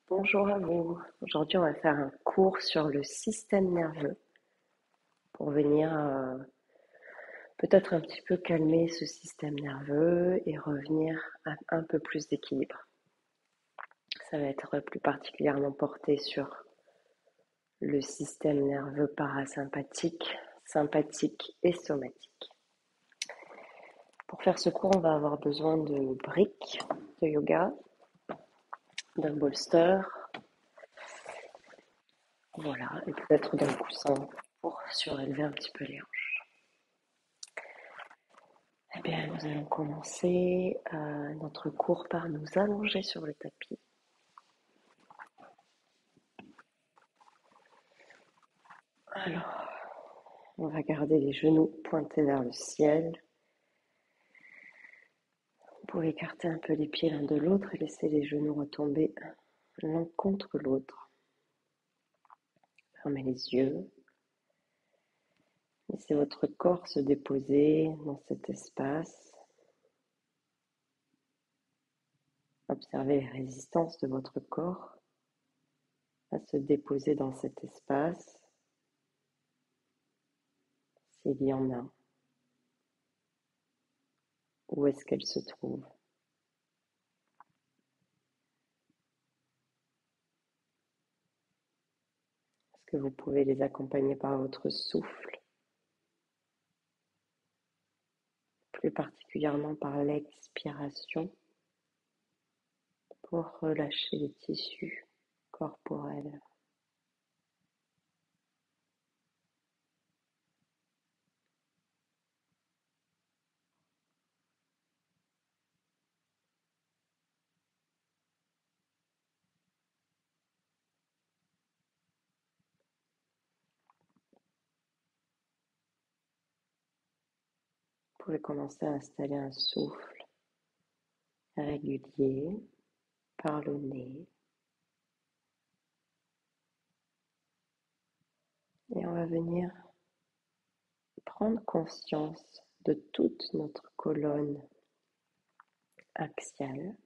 Bonjour à vous. Aujourd'hui, on va faire un cours sur le système nerveux pour venir peut-être un petit peu calmer ce système nerveux et revenir à un peu plus d'équilibre. Ça va être plus particulièrement porté sur le système nerveux parasympathique, sympathique et somatique. Pour faire ce cours, on va avoir besoin de briques de yoga, d'un bolster, voilà, et peut-être d'un coussin pour surélever un petit peu les hanches. Eh bien, nous allons commencer notre cours par nous allonger sur le tapis. Alors, on va garder les genoux pointés vers le ciel. Vous pouvez écarter un peu les pieds l'un de l'autre et laisser les genoux retomber l'un contre l'autre. Fermez les yeux. Laissez votre corps se déposer dans cet espace. Observez les résistances de votre corps à se déposer dans cet espace, s'il y en a. Où est-ce qu'elle se trouve? Est-ce que vous pouvez les accompagner par votre souffle, plus particulièrement par l'expiration, pour relâcher les tissus corporels? Vous pouvez commencer à installer un souffle régulier par le nez. Et on va venir prendre conscience de toute notre colonne axiale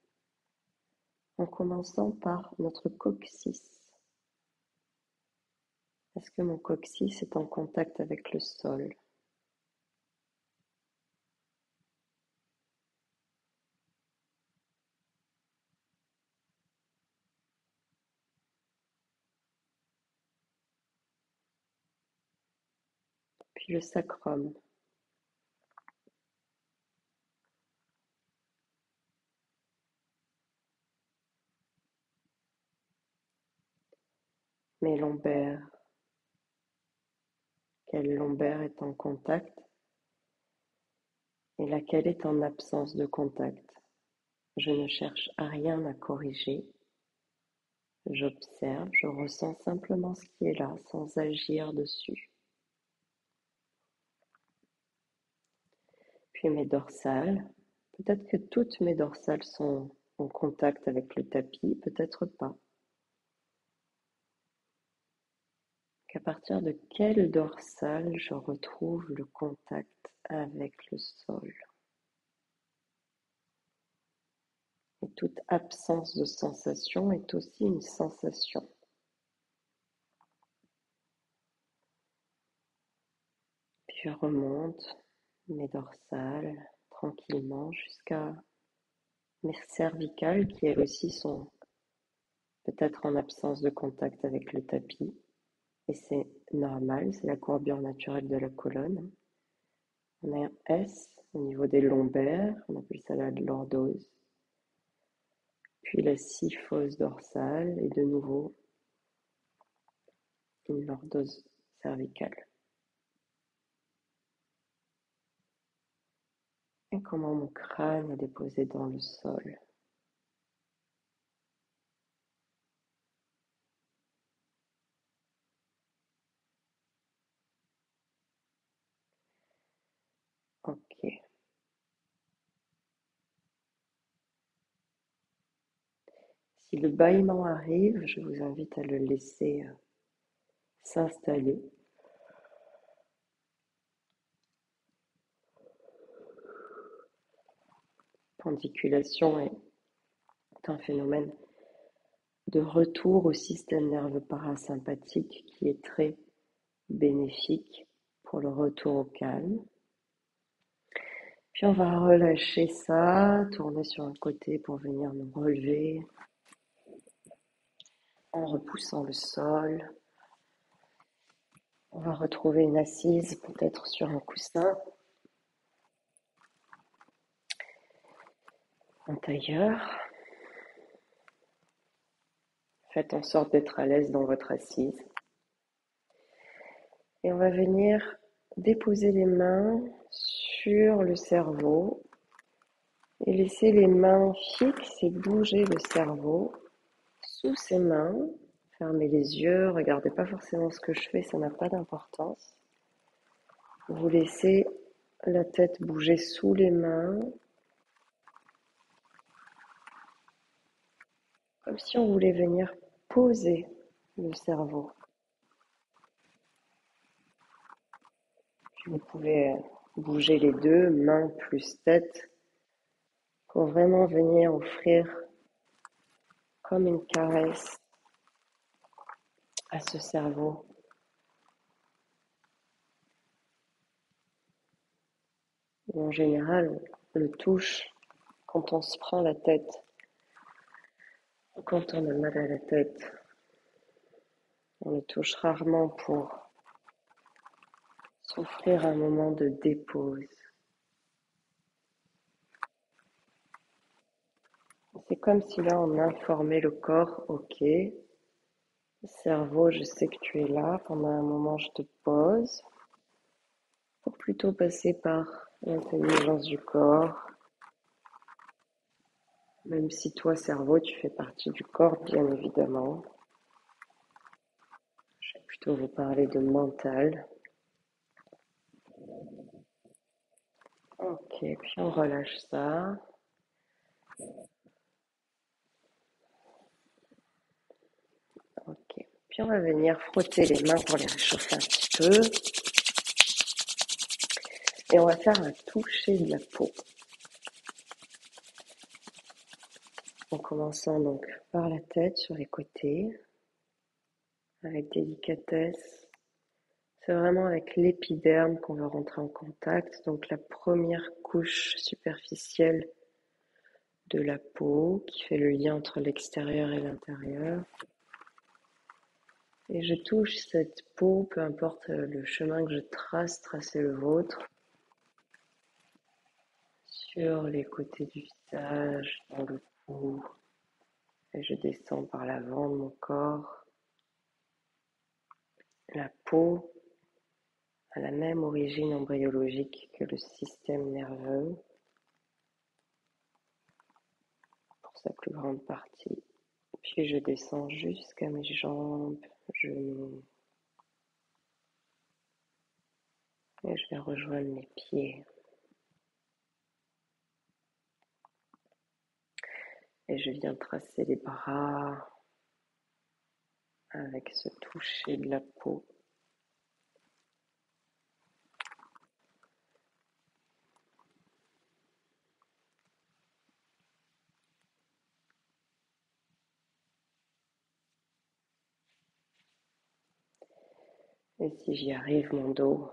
en commençant par notre coccyx. Est-ce que mon coccyx est en contact avec le sol? Puis le sacrum. Mes lombaires. Quelle lombaire est en contact et laquelle est en absence de contact? Je ne cherche à rien à corriger. J'observe, je ressens simplement ce qui est là, sans agir dessus. Puis mes dorsales. Peut-être que toutes mes dorsales sont en contact avec le tapis, peut-être pas. Qu'à partir de quelle dorsale je retrouve le contact avec le sol? Et toute absence de sensation est aussi une sensation. Puis je remonte mes dorsales tranquillement jusqu'à mes cervicales qui elles aussi sont peut-être en absence de contact avec le tapis. Et c'est normal, c'est la courbure naturelle de la colonne. On a un S au niveau des lombaires, on appelle ça la lordose. Puis la syphose dorsale et de nouveau une lordose cervicale. Et comment mon crâne est déposé dans le sol. Ok. Si le bâillement arrive, je vous invite à le laisser s'installer. Pendiculation est un phénomène de retour au système nerveux parasympathique qui est très bénéfique pour le retour au calme. Puis on va relâcher ça, tourner sur un côté pour venir nous relever en repoussant le sol. On va retrouver une assise, peut-être sur un coussin, en tailleur. Faites en sorte d'être à l'aise dans votre assise. Et on va venir déposer les mains sur le cerveau et laisser les mains fixes et bouger le cerveau sous ses mains. Fermez les yeux, regardez pas forcément ce que je fais, ça n'a pas d'importance. Vous laissez la tête bouger sous les mains, comme si on voulait venir poser le cerveau. Puis vous pouvez bouger les deux, mains plus tête, pour vraiment venir offrir comme une caresse à ce cerveau. Et en général, on le touche quand on se prend la tête, quand on a mal à la tête. On le touche rarement pour s'offrir un moment de dépose. C'est comme si là on informait le corps, ok, cerveau, je sais que tu es là, pendant un moment je te pose, pour plutôt passer par l'intelligence du corps, même si toi, cerveau, tu fais partie du corps, bien évidemment. Je vais plutôt vous parler de mental. Ok, puis on relâche ça. Ok, puis on va venir frotter les mains pour les réchauffer un petit peu. Et on va faire un toucher de la peau. En commençant donc par la tête sur les côtés, avec délicatesse. C'est vraiment avec l'épiderme qu'on va rentrer en contact, donc la première couche superficielle de la peau qui fait le lien entre l'extérieur et l'intérieur. Et je touche cette peau, peu importe le chemin que je trace, tracer le vôtre, sur les côtés du visage, dans le cou, et je descends par l'avant de mon corps. La peau a la même origine embryologique que le système nerveux, pour sa plus grande partie. Puis je descends jusqu'à mes jambes, genoux, et je vais rejoindre mes pieds. Et je viens tracer les bras avec ce toucher de la peau. Et si j'y arrive, mon dos.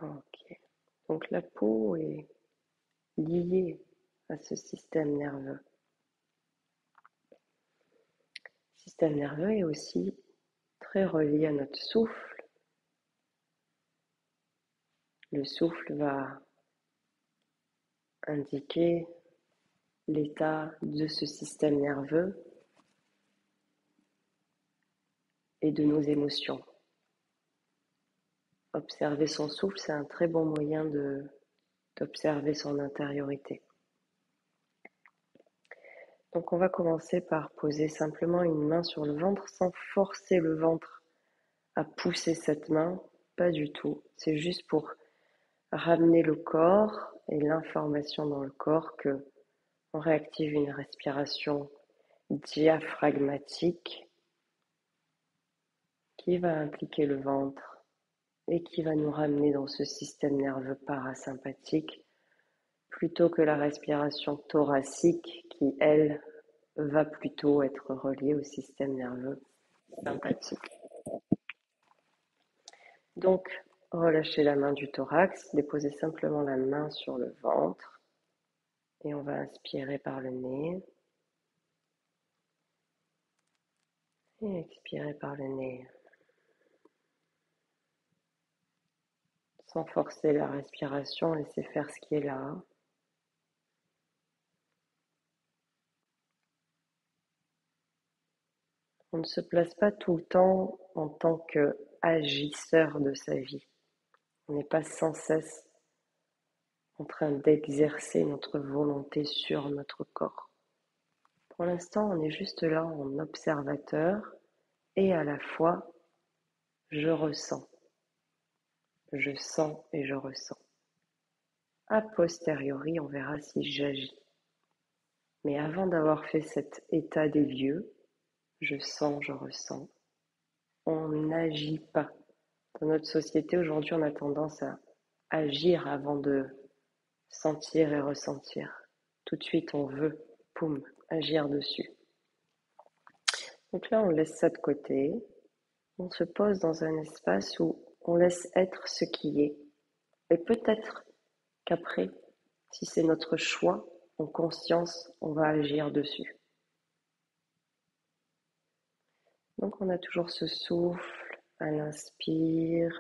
Ok. Donc la peau est liée à ce système nerveux. Le système nerveux est aussi très relié à notre souffle. Le souffle va indiquer l'état de ce système nerveux et de nos émotions. Observer son souffle, c'est un très bon moyen d'observer son intériorité. Donc on va commencer par poser simplement une main sur le ventre sans forcer le ventre à pousser cette main, pas du tout. C'est juste pour ramener le corps et l'information dans le corps que on réactive une respiration diaphragmatique qui va impliquer le ventre et qui va nous ramener dans ce système nerveux parasympathique plutôt que la respiration thoracique qui, elle, va plutôt être reliée au système nerveux sympathique. Donc, relâchez la main du thorax, déposez simplement la main sur le ventre et on va inspirer par le nez et expirer par le nez. Sans forcer la respiration, laissez faire ce qui est là. On ne se place pas tout le temps en tant qu'agisseur de sa vie. On n'est pas sans cesse en train d'exercer notre volonté sur notre corps. Pour l'instant, on est juste là en observateur et à la fois, je ressens. Je sens et je ressens. A posteriori, on verra si j'agis. Mais avant d'avoir fait cet état des lieux, je sens, je ressens, on n'agit pas. Dans notre société aujourd'hui, on a tendance à agir avant de sentir et ressentir. Tout de suite, on veut, poum, agir dessus. Donc là, on laisse ça de côté. On se pose dans un espace où on laisse être ce qui est. Et peut-être qu'après, si c'est notre choix, en conscience, on va agir dessus. Donc on a toujours ce souffle à l'inspire,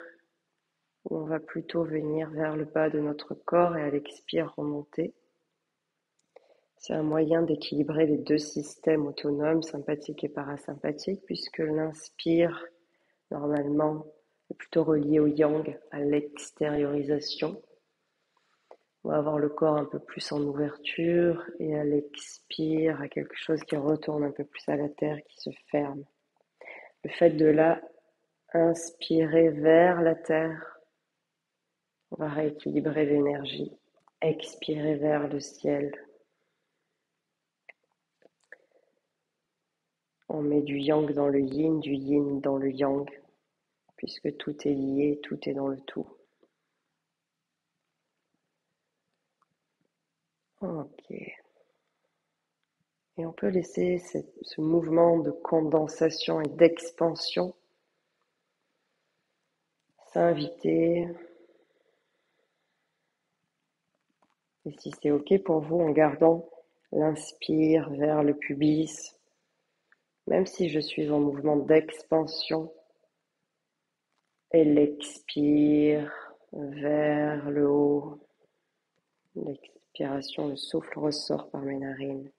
où on va plutôt venir vers le bas de notre corps et à l'expire remonter. C'est un moyen d'équilibrer les deux systèmes autonomes, sympathique et parasympathique, puisque l'inspire, normalement, est plutôt relié au yang, à l'extériorisation. On va avoir le corps un peu plus en ouverture et à l'expire, à quelque chose qui retourne un peu plus à la terre, qui se ferme. Le fait de là, inspirer vers la terre, on va rééquilibrer l'énergie. Expirer vers le ciel. On met du yang dans le yin, du yin dans le yang, puisque tout est lié, tout est dans le tout. Ok. Et on peut laisser ce mouvement de condensation et d'expansion s'inviter. Et si c'est ok pour vous, en gardant l'inspire vers le pubis, même si je suis en mouvement d'expansion, et l'expire vers le haut. L'expiration, le souffle ressort par mes narines,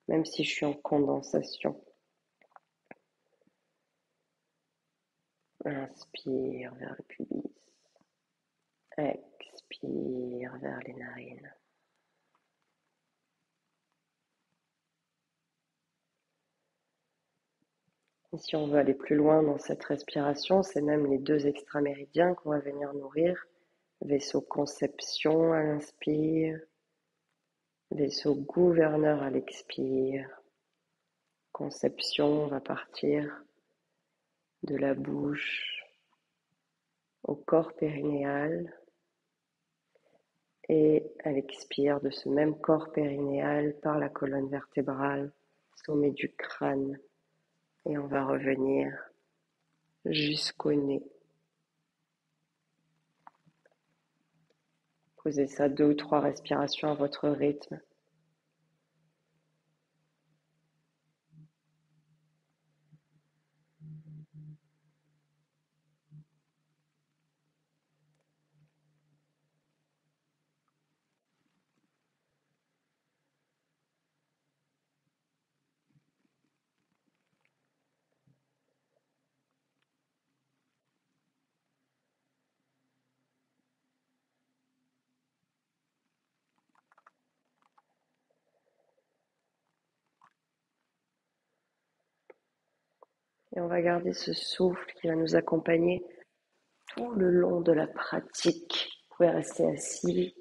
même si je suis en condensation. Inspire vers le pubis. Expire vers les narines. Et si on veut aller plus loin dans cette respiration, c'est même les deux extraméridiens qu'on va venir nourrir. Vaisseau conception à l'inspire, vaisseau gouverneur à l'expire. Conception va partir de la bouche au corps périnéal et à l'expire de ce même corps périnéal par la colonne vertébrale, sommet du crâne. Et on va revenir jusqu'au nez. Posez ça 2 ou 3 respirations à votre rythme. Et on va garder ce souffle qui va nous accompagner tout le long de la pratique. Vous pouvez rester assis